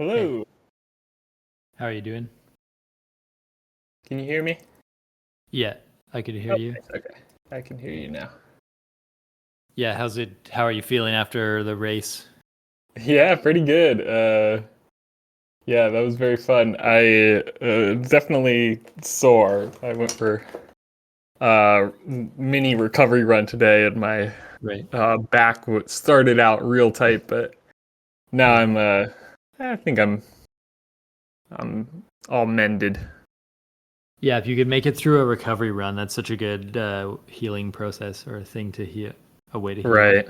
Hey, Hello. how are you doing? Can you hear me? Yeah, I could hear Oh, you. nice. Okay. I can hear you now. Yeah, how are you feeling after the race? Yeah, pretty good. Yeah, that was very fun. I definitely sore. I went for mini recovery run today, and my Right. back started out real tight, but now Yeah. I think I'm all mended. Yeah, if you could make it through a recovery run, that's such a good healing process or a thing to heal, a way to heal. Right.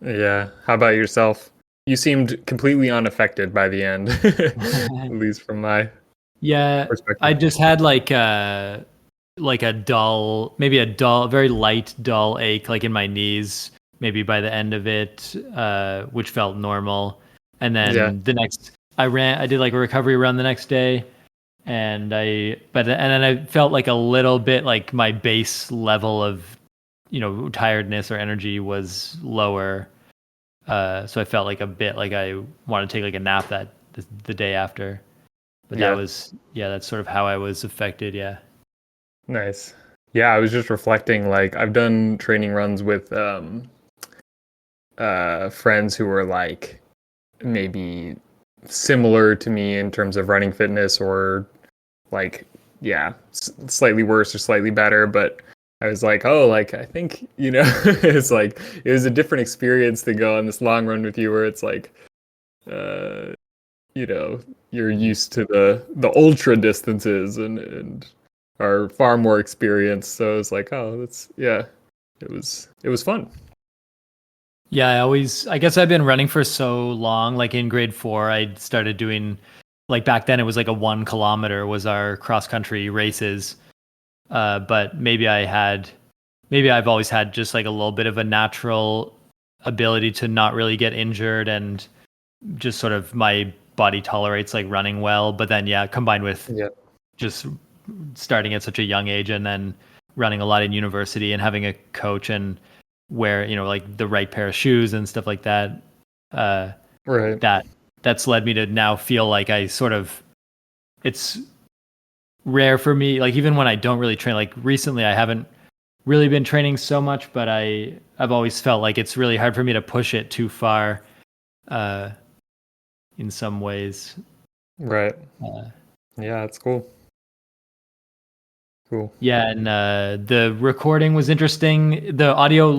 Yeah. How about yourself? You seemed completely unaffected by the end, at least from my Yeah, I perspective. just had like a dull, maybe a dull, very light dull ache like in my knees, maybe by the end of it, which felt normal. And Yeah. then I did like a recovery run the next day and then I felt like a little bit like my base level of tiredness or energy was lower. So I felt like a bit like I wanted to take like a nap the day after. But Yeah. that's sort of how I was affected. Yeah. Nice. Yeah, I was just reflecting, like I've done training runs with friends who were like maybe similar to me in terms of running fitness or like yeah, slightly worse or slightly better, but I was like, "Oh, like I think, it's like it was a different experience to go on this long run with you where it's like uh you know, you're Mhm. used to the ultra distances and are far more experienced. So it's like, oh, that's yeah, it was fun. Yeah, I guess I've been running for so long. Like in grade 4, I started doing, like back then it was like a 1 kilometer was our cross country races. But maybe I've always had just like a little bit of a natural ability to not really get injured and just sort of my body tolerates like running well. But then, yeah, combined with Yeah. just starting at such a young age and then running a lot in university and having a coach and wear, like the right pair of shoes and stuff like that, uh, Right. that that's led me to now feel like it's rare for me. Like even when I don't really train, like recently I haven't really been training so much, but I've always felt like it's really hard for me to push it too far uh, in some ways. Right. Uh, Yeah, it's cool. Cool. yeah, and the recording was interesting. The audio,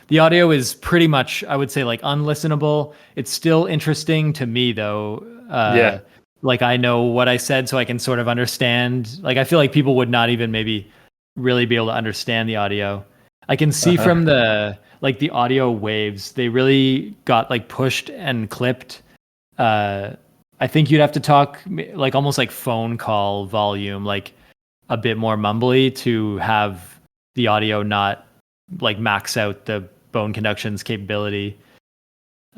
the audio is pretty much, I would say, like unlistenable. It's still interesting to me though. Yeah. Like I know what I said, so I can sort of understand. Like I feel like people would not even maybe really be able to understand the audio. I can see Uh-huh. from the audio waves, they really got like pushed and clipped. Uh, I think you'd have to talk like almost like phone call volume, like a bit more mumbly to have the audio not like max out the bone conduction's capability.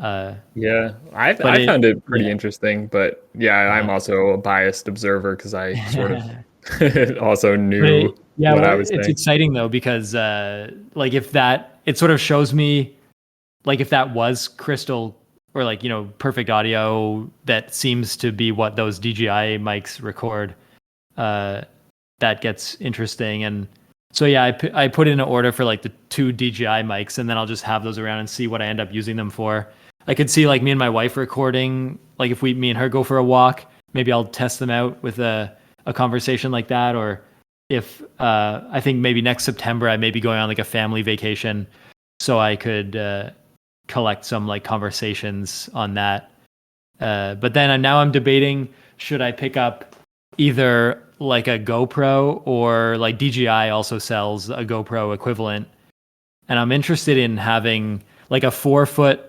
Uh, Yeah. I but it, found it pretty yeah. interesting, but yeah, I'm Uh, also a biased observer because I sort of also but knew yeah, what well, I was it's saying. exciting though because like if that, it sort of shows me like if that was crystal or like perfect audio that seems to be what those DJI mics record. Uh, that gets interesting. And so yeah, I put in an order for like the two DJI mics, and then I'll just have those around and see what I end up using them for. I could see like me and my wife recording, like if me and her go for a walk, maybe I'll test them out with a conversation like that. Or if I think maybe next September I may be going on like a family vacation, so I could collect some like conversations on that. But then now I'm debating, should I pick up either like a GoPro, or like DJI also sells a GoPro equivalent. And I'm interested in having like a 4 foot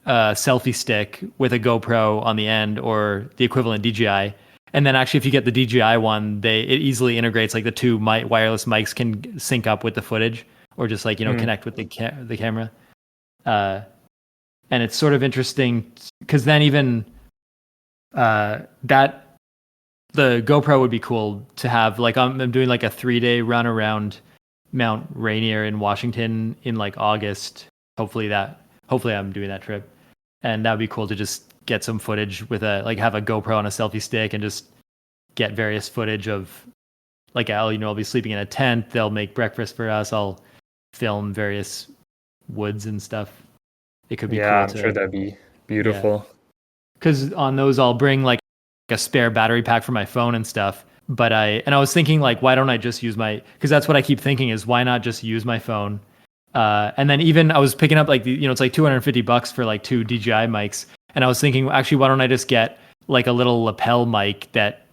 selfie stick with a GoPro on the end or the equivalent DJI. And then actually, if you get the DJI one, it easily integrates like the two wireless mics can sync up with the footage or just like, Mm. connect with the camera. Uh, and it's sort of interesting because then even that the GoPro would be cool to have. Like I'm doing like a 3 day run around Mount Rainier in Washington in like August. Hopefully I'm doing that trip, and that would be cool to just get some footage with have a GoPro on a selfie stick and just get various footage of I'll be sleeping in a tent. They'll make breakfast for us. I'll film various woods and stuff. It could be cool. I'm sure that'd be beautiful. Because on those, I'll bring like a spare battery pack for my phone and stuff. But I was thinking why don't I just use because that's what I keep thinking is why not just use my phone? And then even I was picking up it's like $250 for like 2 DJI mics. And I was thinking, actually, why don't I just get like a little lapel mic that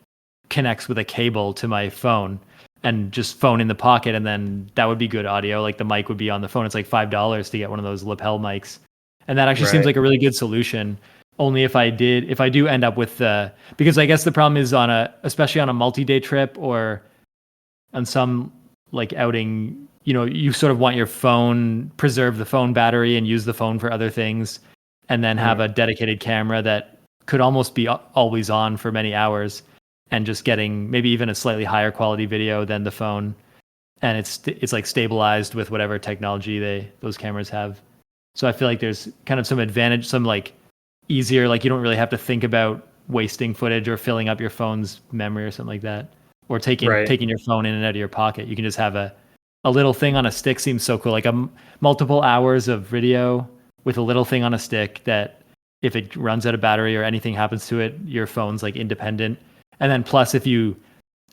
connects with a cable to my phone and just phone in the pocket, and then that would be good audio. Like the mic would be on the phone. It's like $5 to get one of those lapel mics. And that actually seems like a really good solution. Only if I do end up with because I guess the problem is especially on a multi-day trip or on some like outing, you sort of want your phone, preserve the phone battery and use the phone for other things, and then have a dedicated camera that could almost be always on for many hours and just getting maybe even a slightly higher quality video than the phone. And it's like stabilized with whatever technology those cameras have. So I feel like there's kind of some advantage, some like easier, like you don't really have to think about wasting footage or filling up your phone's memory or something like that, or taking your phone in and out of your pocket. You can just have a little thing on a stick. Seems so cool, like multiple hours of video with a little thing on a stick that if it runs out of battery or anything happens to it, your phone's like independent. And then plus if you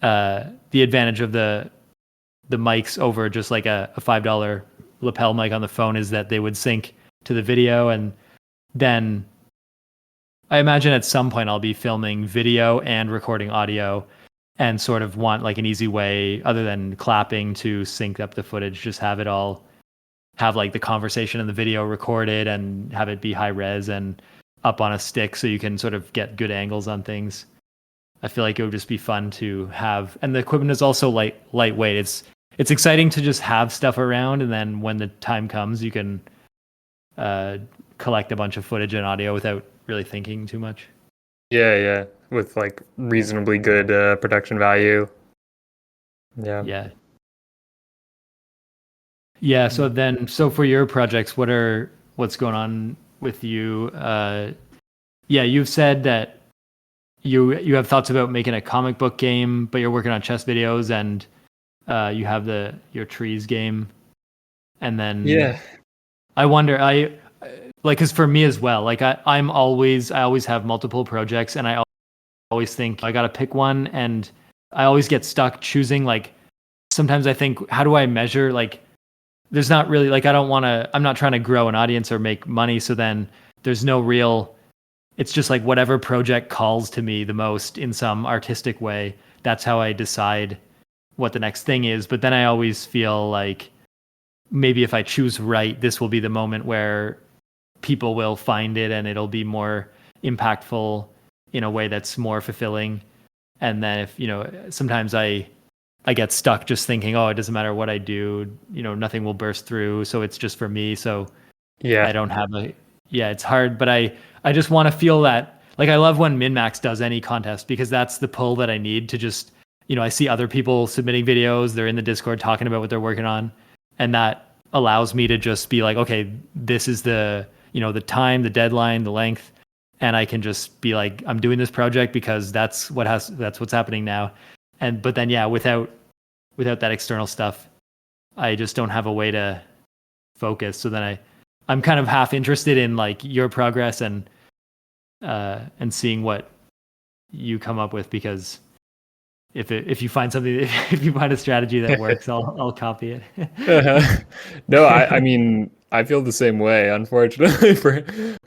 the advantage of the mics over just like a $5 lapel mic on the phone is that they would sync to the video. And then I imagine at some point I'll be filming video and recording audio and sort of want like an easy way other than clapping to sync up the footage, just have it all, have like the conversation and the video recorded and have it be high res and up on a stick so you can sort of get good angles on things. I feel like it would just be fun to have, and the equipment is also lightweight. It's exciting to just have stuff around, and then when the time comes, you can collect a bunch of footage and audio without really thinking too much. Yeah, with like reasonably good production value. Yeah. So for your projects, what's going on with you? You've said that you have thoughts about making a comic book game, but you're working on chess videos, and you have your trees game. And then I wonder, because for me as well, like I always have multiple projects, and I always think I got to pick one, and I always get stuck choosing. Like sometimes I think, how do I measure? Like there's not really, like I'm not trying to grow an audience or make money. So then there's no real, it's just like whatever project calls to me the most in some artistic way. That's how I decide what the next thing is. But then I always feel like maybe if I choose right, this will be the moment where people will find it and it'll be more impactful in a way that's more fulfilling. And then if, sometimes I get stuck just thinking, oh, it doesn't matter what I do, nothing will burst through. So it's just for me. So I don't have it's hard, but I just want to feel that, like, I love when MinMax does any contest because that's the pull that I need to just, I see other people submitting videos, they're in the Discord talking about what they're working on. And that allows me to just be like, okay, this is the time, the deadline, the length. And I can just be like, I'm doing this project because that's what's happening now. But then, without that external stuff, I just don't have a way to focus. So then I'm kind of half interested in like your progress and seeing what you come up with, because if you find something, if you find a strategy that works, I'll copy it. No, I mean, I feel the same way, unfortunately,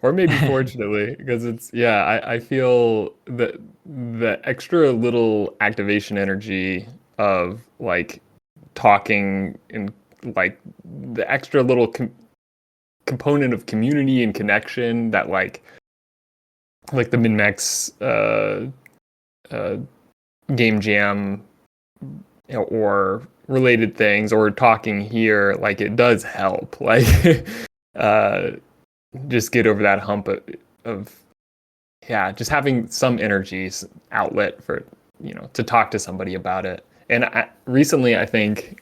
or maybe fortunately, because I feel that the extra little activation energy of like talking and like the extra little component of community and connection that like the MinMax game jam, or related things, or talking here, like it does help, like just get over that hump of just having some energy outlet for to talk to somebody about it. And recently I think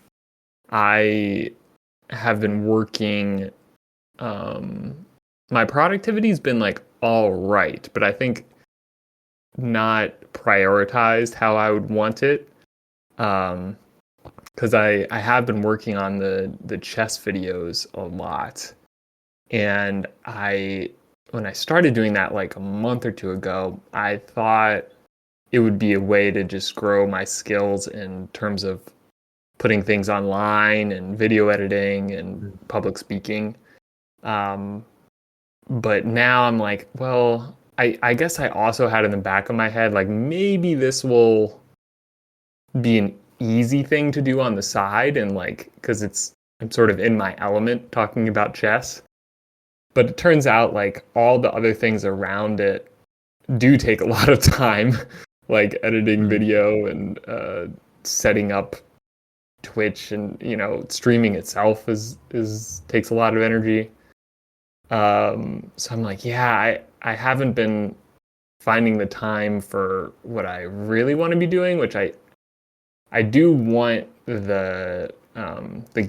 I have been working, my productivity's been like all right, but I think not prioritized how I would want it. Because I have been working on the chess videos a lot, and when I started doing that like a month or two ago, I thought it would be a way to just grow my skills in terms of putting things online and video editing and public speaking. But now I'm like, well, I guess I also had in the back of my head, like maybe this will be an easy thing to do on the side, and like, because I'm sort of in my element talking about chess. But it turns out like all the other things around it do take a lot of time, like editing video and setting up Twitch, and streaming itself is takes a lot of energy. So I'm like, yeah, I haven't been finding the time for what I really want to be doing, which I do want the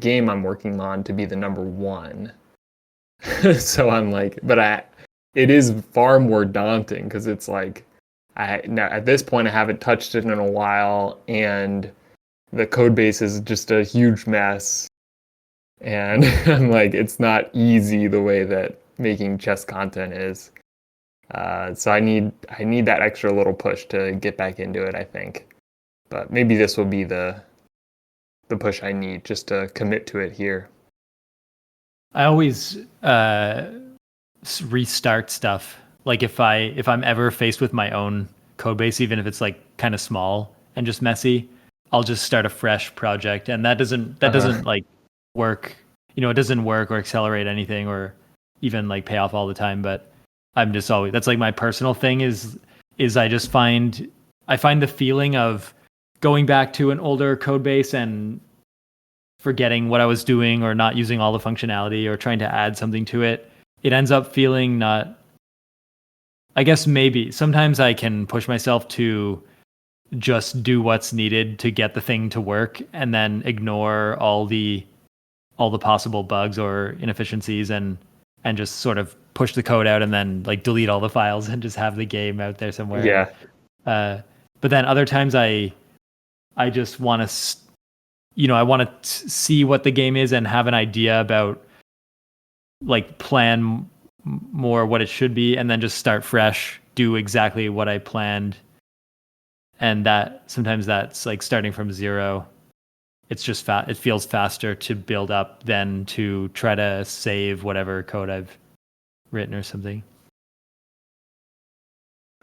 game I'm working on to be the number one. So I'm like, but it is far more daunting because it's like now at this point I haven't touched it in a while, and the code base is just a huge mess, and I'm like, it's not easy the way that making chess content is. So I need that extra little push to get back into it, I think. But maybe this will be the push I need just to commit to it here. I always restart stuff. Like if I'm ever faced with my own code base, even if it's like kind of small and just messy, I'll just start a fresh project, and that doesn't like work. It doesn't work or accelerate anything or even like pay off all the time. But I'm just always, that's like my personal thing is I just find the feeling of going back to an older code base and forgetting what I was doing or not using all the functionality or trying to add something to it. It ends up feeling not, I guess maybe sometimes I can push myself to just do what's needed to get the thing to work and then ignore all the possible bugs or inefficiencies and just sort of push the code out and then like delete all the files and just have the game out there somewhere. Yeah. But then other times I just want to, I want to see what the game is and have an idea about, like, plan more what it should be, and then just start fresh, do exactly what I planned. And that sometimes that's like starting from zero. It's just it feels faster to build up than to try to save whatever code I've written or something.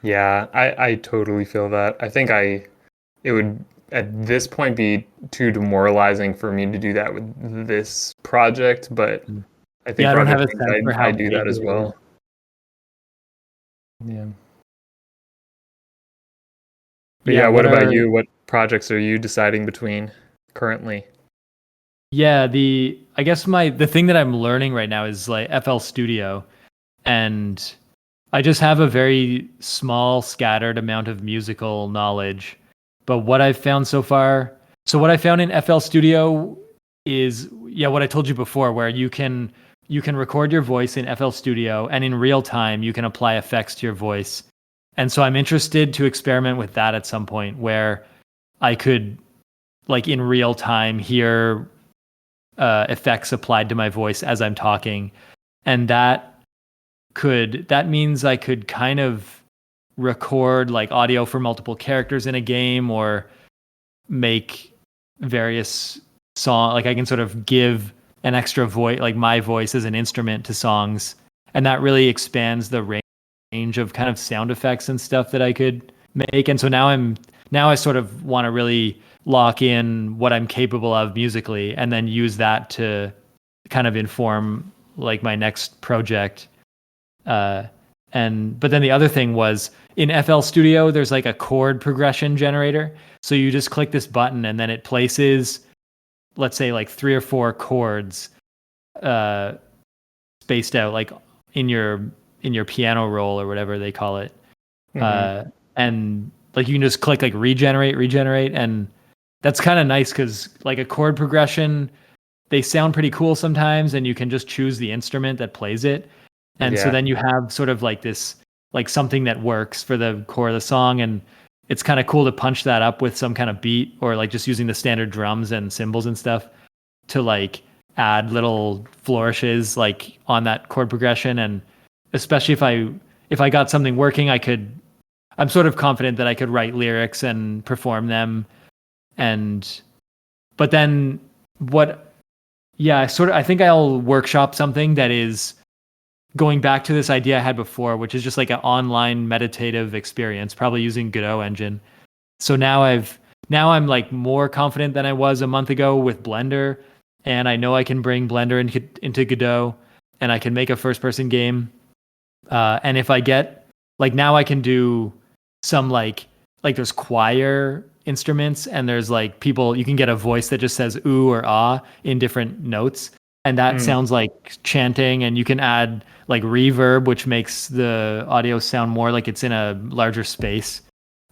Yeah, I totally feel that. I think it would at this point be too demoralizing for me to do that with this project, but I think I for don't have other a things, sense for how I do that big as it well. Yeah. But yeah, what about you? What projects are you deciding between currently? Yeah, I guess the thing that I'm learning right now is like FL Studio, and I just have a very small scattered amount of musical knowledge. But what I've found so far, so what I found in FL Studio is, what I told you before, where you can record your voice in FL Studio, and in real time you can apply effects to your voice. And so I'm interested to experiment with that at some point, where I could, like, in real time hear effects applied to my voice as I'm talking, and that means I could kind of record like audio for multiple characters in a game, or make various song, like I can sort of give an extra voice, like my voice as an instrument to songs, and that really expands the range of kind of sound effects and stuff that I could make. And so now I sort of want to really lock in what I'm capable of musically, and then use that to kind of inform like my next project. But then the other thing was, in FL Studio there's like a chord progression generator, so you just click this button and then it places, let's say, like 3 or 4 chords spaced out like in your piano roll or whatever they call it. And like you can just click like regenerate, and that's kind of nice because like a chord progression, they sound pretty cool sometimes, and you can just choose the instrument that plays it. And so then you have sort of like this like something that works for the core of the song, and it's kind of cool to punch that up with some kind of beat, or like just using the standard drums and cymbals and stuff to like add little flourishes like on that chord progression. And especially if I got something working, I'm sort of confident that I could write lyrics and perform them. And but then what yeah, I think I'll workshop something that is going back to this idea I had before, which is just like an online meditative experience, probably using Godot engine. So now I'm like more confident than I was a month ago with Blender, and I know I can bring Blender into Godot, and I can make a first person game. And if I get like now I can do some like there's choir instruments, and there's like people, you can get a voice that just says ooh or ah in different notes, and that sounds like chanting, and you can add like reverb, which makes the audio sound more like it's in a larger space.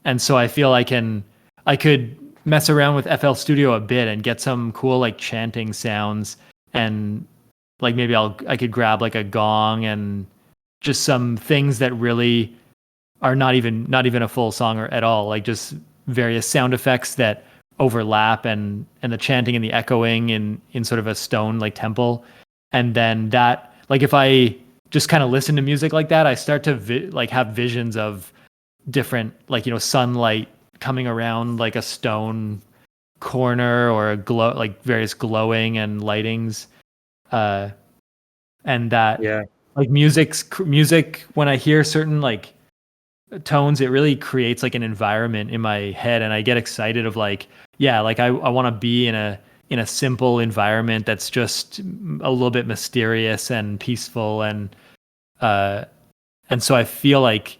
And so I feel I could mess around with FL Studio a bit and get some cool like chanting sounds, and like maybe I could grab like a gong and just some things that really are not even a full song or at all, like just various sound effects that overlap, and the chanting and the echoing in sort of a stone like temple. And then that, like if I just kind of listen to music like that, I start to like have visions of different, like, you know, sunlight coming around like a stone corner, or a glow, like various glowing and lightings. uh and that, Yeah. like music, when I hear certain like tones, it really creates like an environment in my head, and I get excited of like, yeah, like I want to be in a simple environment that's just a little bit mysterious and peaceful. Uh and so I feel like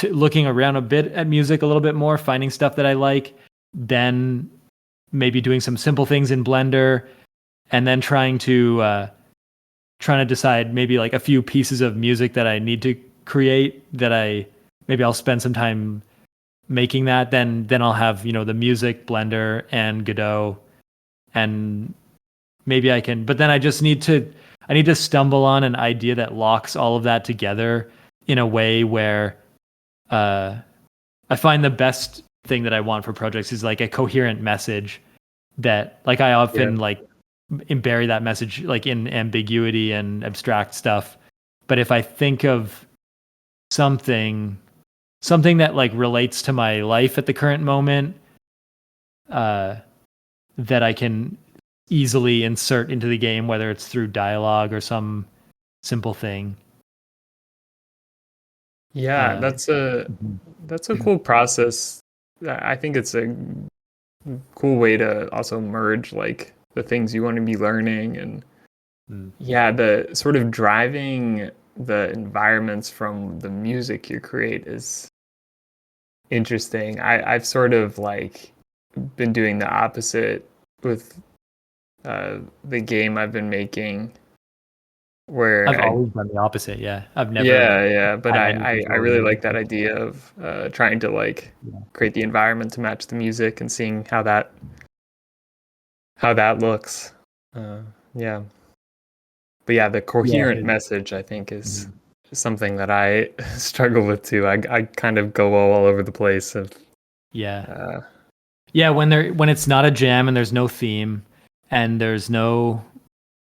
looking around a bit at music a little bit more, finding stuff that I like, then maybe doing some simple things in Blender, and then trying to decide maybe like a few pieces of music that I need to create, that maybe I'll spend some time making that. Then I'll have, you know, the music, Blender, and Godot, and maybe I can. But then I need to stumble on an idea that locks all of that together in a way where uh, I find the best thing that I want for projects is like a coherent message that, like, I Yeah. often like bury that message like in ambiguity and abstract stuff. But if I think of something that like relates to my life at the current moment, uh, that I can easily insert into the game, whether it's through dialogue or some simple thing. Yeah, Uh, that's a cool process. I think it's a cool way to also merge like the things you want to be learning, and mm. yeah, the sort of driving the environments from the music you create is interesting. I've sort of like been doing the opposite with the game I've been making, where I've always done the opposite. Yeah, I've never yeah, but had any I control of really music. like that idea of trying to like Yeah. create the environment to match the music and seeing how that looks. Uh, yeah, but yeah, the Yeah. coherent message I think is Mhm. something that I struggle with too. I kind of go all over the place. Of, Yeah. uh, Yeah, when it's not a jam and there's no theme, and there's no,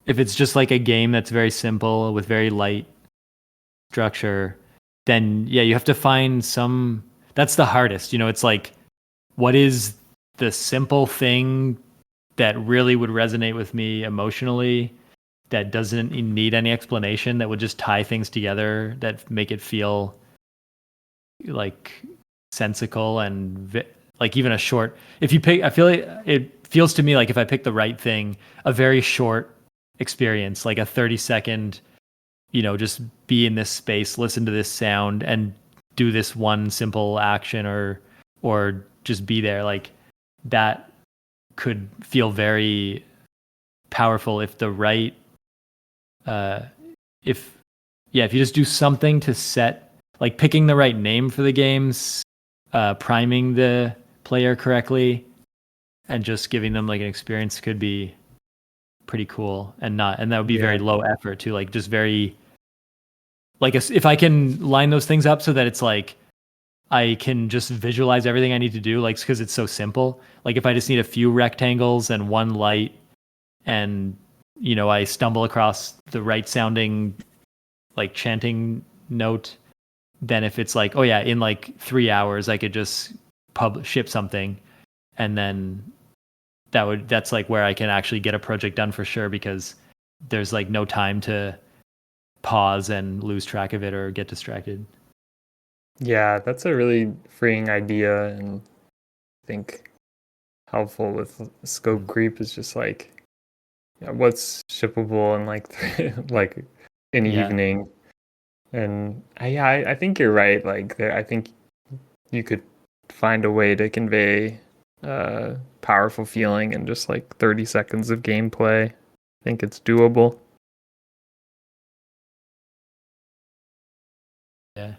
if it's just like a game that's very simple with very light structure, then yeah, you have to find some, that's the hardest. You know, it's like, what is the simple thing that really would resonate with me emotionally, that doesn't need any explanation, that would just tie things together, that make it feel like sensical, and like even a short, if you pick, I feel like it feels to me like if I pick the right thing, a very short experience, like a 30-second, you know, just be in this space, listen to this sound, and do this one simple action, or just be there, like that could feel very powerful if the right uh if yeah, if you just do something to set, like picking the right name for the games, priming the player correctly, and just giving them like an experience could be pretty cool. And that would be very yeah, low effort too, like just very like if I can line those things up so that it's like I can just visualize everything I need to do, like because it's so simple. Like if I just need a few rectangles and one light, and I stumble across the right sounding like chanting note, then if it's like, oh yeah, in like 3 hours I could just ship something, and then that's like where I can actually get a project done for sure, because there's like no time to pause and lose track of it or get distracted. Yeah, that's a really freeing idea, and I think helpful with scope creep is just like, yeah, what's shippable in like like an Yeah. evening. And yeah, I think you're right. Like I think you could find a way to convey powerful feeling in just like 30 seconds of gameplay. I think it's doable. Yeah.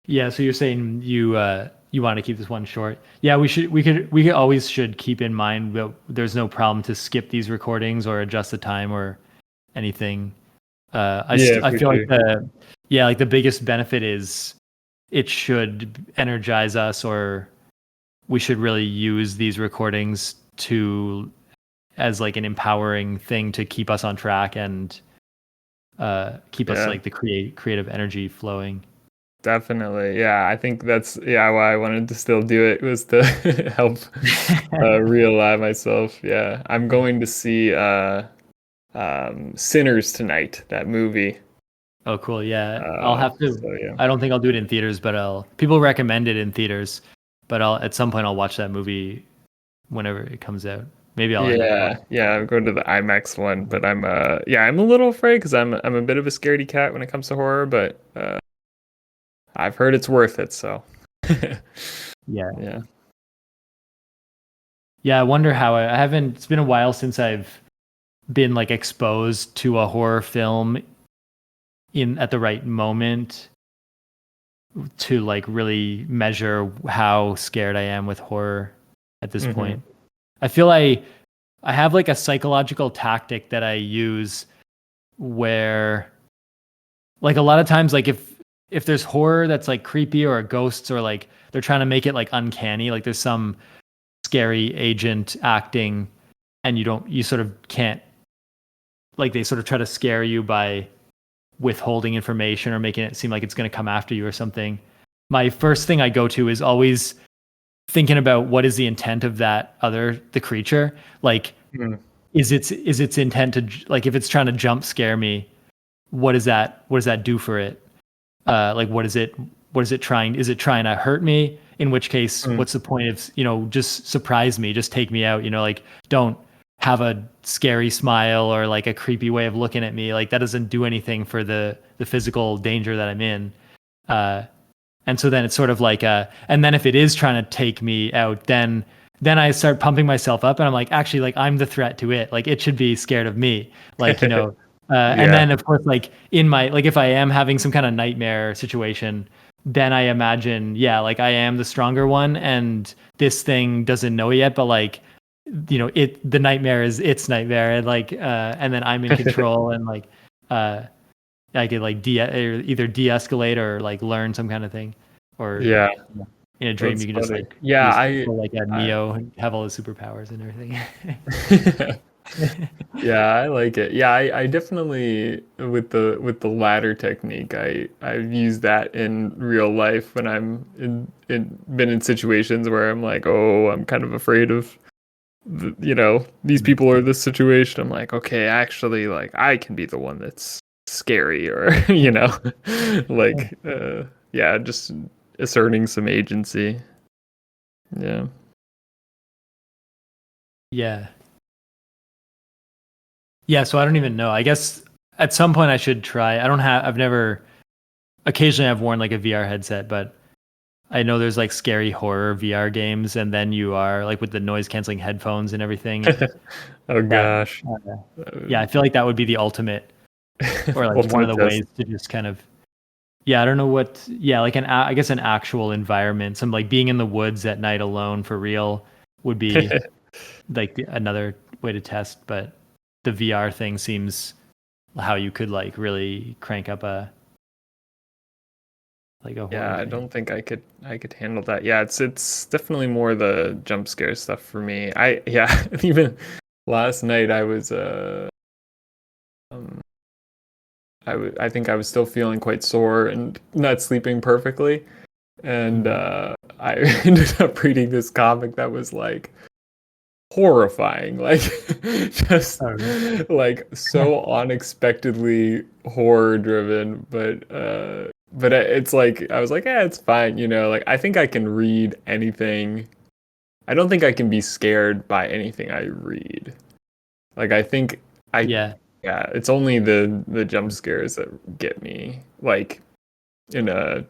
Yeah, so you're saying you want to keep this one short. Yeah, we always should keep in mind that there's no problem to skip these recordings or adjust the time or anything. Yeah, I for feel sure. like the biggest benefit is it should energize us, or we should really use these recordings to as like an empowering thing to keep us on track and keep us Yeah, like the creative energy flowing. definitely. Yeah, I think that's why I wanted to still do it, was to help realign myself. Yeah, I'm going to see Sinners tonight, that movie. Oh, cool. Yeah. I'll have to, So yeah. I don't think I'll do it in theaters, but people recommend it in theaters, but at some point I'll watch that movie whenever it comes out. Maybe I'll end up Yeah, watching. yeah, I'm going to the IMAX one, but I'm a little afraid because I'm a bit of a scaredy cat when it comes to horror, but I've heard it's worth it, so Yeah. yeah. Yeah. I wonder how I haven't, it's been a while since I've been like exposed to a horror film at the right moment to like really measure how scared I am with horror at this Hmm. point. I feel I have like a psychological tactic that I use where like a lot of times like if there's horror that's like creepy or ghosts or like they're trying to make it like uncanny, like there's some scary agent acting and you sort of can't, like they sort of try to scare you by withholding information or making it seem like it's going to come after you or something. My first thing I go to is always thinking about what is the intent of the creature. Like, Mm. is its intent to, like, if it's trying to jump scare me, what does that do for it? Like, what is it trying? Is it trying to hurt me? In which case, Mm. what's the point of, just surprise me, just take me out, like don't have a scary smile or like a creepy way of looking at me. Like that doesn't do anything for the physical danger that I'm in. Uh, and so then it's sort of like and then if it is trying to take me out, then I start pumping myself up and I'm like, actually, like I'm the threat to it. Like it should be scared of me. Like, and Yeah. then of course, like in my, like if I am having some kind of nightmare situation, then I imagine, yeah, like I am the stronger one and this thing doesn't know yet, but like, the nightmare is its nightmare, and like, and then I'm in control and like, uh, I could like either de-escalate or like learn some kind of thing, or Yeah, in a dream that's you can just funny. like Yeah, use like a I Neo and have all the superpowers and everything. yeah, I like it. Yeah, I definitely, with the ladder technique, I've used that in real life when I'm been in situations where I'm like, oh, I'm kind of afraid of these people are this situation. I'm like, okay, actually, like I can be the one that's scary, or like yeah, just asserting some agency. Yeah. Yeah, yeah. So I don't even know. I guess at some point I should try. I've never. Occasionally I've worn like a VR headset, but I know there's like scary horror VR games, and then you are like with the noise canceling headphones and everything. Oh That, gosh. yeah, I feel like that would be the ultimate, or like one of Ultimate the test. ways to just kind of, yeah, I don't know what, yeah, like I guess an actual environment, some like being in the woods at night alone for real would be like another way to test, but the VR thing seems how you could like really crank up a horror Yeah, I thing. don't think I could handle that. Yeah, it's definitely more the jump scare stuff for me. I yeah, even last night I was um I think I was still feeling quite sore and not sleeping perfectly. And I ended up reading this comic that was like horrifying, like just Oh, really? like so unexpectedly horror driven, but it's like I was like, yeah, it's fine, you know, like I think I can read anything. I don't think I can be scared by anything I read. Like I think I Yeah. yeah, it's only the jump scares that get me like in a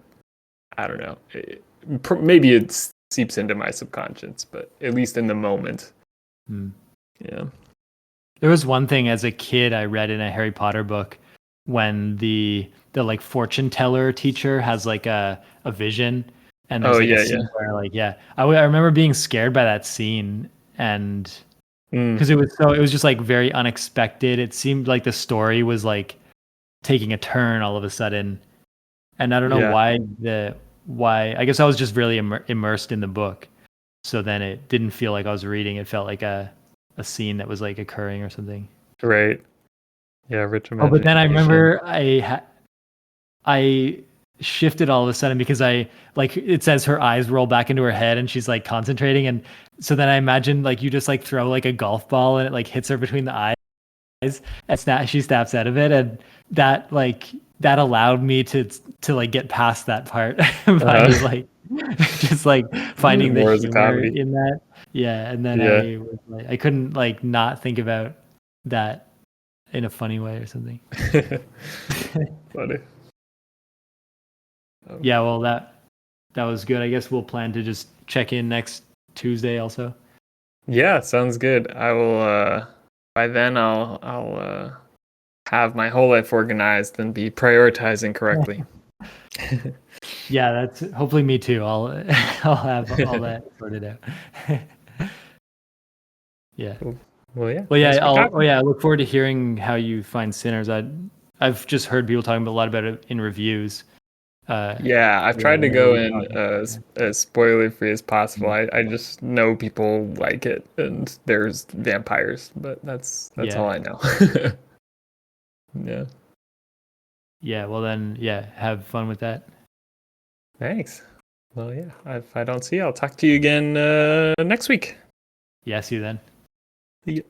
I don't know. Maybe it seeps into my subconscious, but at least in the moment, Hmm. yeah. There was one thing as a kid I read in a Harry Potter book when the like fortune teller teacher has like a vision, and Oh there's like a yeah, yeah. scene where like I remember being scared by that scene, and Mm, because it was just like very unexpected. It seemed like the story was like taking a turn all of a sudden, and I don't know yeah. why. I guess I was just really immersed in the book, so then it didn't feel like I was reading. It felt like a scene that was like occurring or something. Right. Yeah, rich Oh, but then I imagination. remember I shifted all of a sudden because I like it says her eyes roll back into her head and she's like concentrating, and so then I imagine like you just like throw like a golf ball and it like hits her between the eyes and she snaps out of it, and that allowed me to like get past that part by Uh, like just like finding the more as a humor comedy. in that. Yeah, and then Yeah. I was like I couldn't like not think about that in a funny way or something. Funny. Um, Yeah, well that was good. I guess we'll plan to just check in next Tuesday also. yeah, sounds good. I will by then I'll have my whole life organized and be prioritizing correctly. Yeah, that's hopefully me too. I'll I'll have all that sorted out. Yeah. Cool. Well, yeah, Well, thanks yeah, for talking. I look forward to hearing how you find Sinners. I've just heard people talking a lot about it in reviews. Yeah, I've Yeah, tried to whenever go we in talk. as spoiler free as possible. I just know people like it and there's vampires, but that's all Yeah. I know. Yeah. Yeah, well then, yeah, have fun with that. Thanks. Well, yeah, if I don't see you, I'll talk to you again next week. Yeah, see you then. See ya.